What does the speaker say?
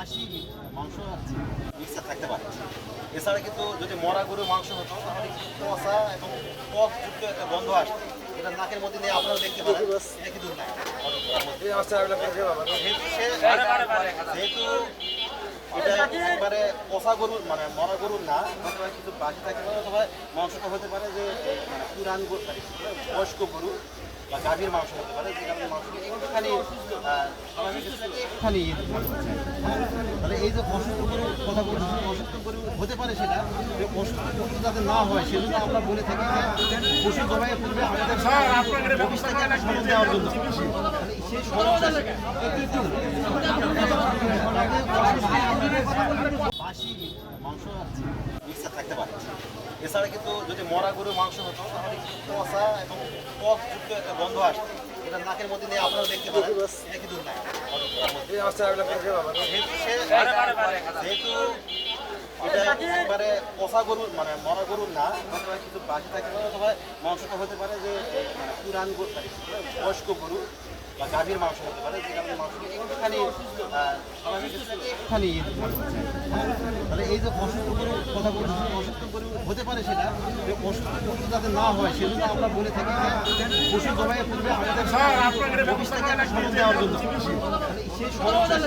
বাসি মাংস মিক্সার থাকতে পারে। এছাড়া কিন্তু যদি মরা গরুর মাংস হতো তাহলে কষা এবং টকযুক্ত একটা গন্ধ আসতো। এটা নাকের মধ্যে নিয়ে আপনারা দেখতে পারেন, এটা কিন্তু নাই। যেহেতু এটা একবারে কষা গরুর মানে মরা গরুর না, অথবা কিছু বাসি থাকতে পারে, অথবা মাংসটা হতে পারে যে মানে পুরান গরু, বয়স্ক গরু বা গাভীর মাংস হতে পারে, যে গাভীর মাংস একটুখানি একটুখানি তাহলে এই যে অসুস্থ গরু কথা বলছি, অসুস্থ গরু হতে পারে সেটা, যে অসুস্থ গরু যাতে না হয় সেজন্য আমরা বলে থাকি যে পশু জবাইয়ের পূর্বে আমাদের অফিস থেকে একটা সনদ দেওয়ার জন্য, সেই সনদটা বাসি মাংস মিক্সার থাকতে পারে। এছাড়া কিন্তু যদি মরা গরুর মাংস হতো তাহলে কষা এবং টকযুক্ত একটা গন্ধ আসতো। এটা নাকের মধ্যে নিয়ে আপনারা দেখতে পারেন, এটা কিন্তু নাই। যেহেতু এটা একবারে কষা গরুর মানে মরা গরুর না, অথবা কিছু বাসি থাকতে পারে, অথবা মাংসটা হতে পারে যে মানে পুরান গরু, বয়স্ক গরু বা গাভীর মাংস হতে পারে, যে গাভীর মাংস একটুখানি একটুখানি তাহলে এই যে অসুস্থ গরু কথা বলছি, অসুস্থ গরু হতে পারে সেটা, যে অসুস্থ গরু যাতে না হয় সেজন্য আমরা বলে থাকি যে পশু জবাইয়ের পূর্বে আমাদের অফিস থেকে একটা সনদ দেওয়ার জন্য, সেই সনদটা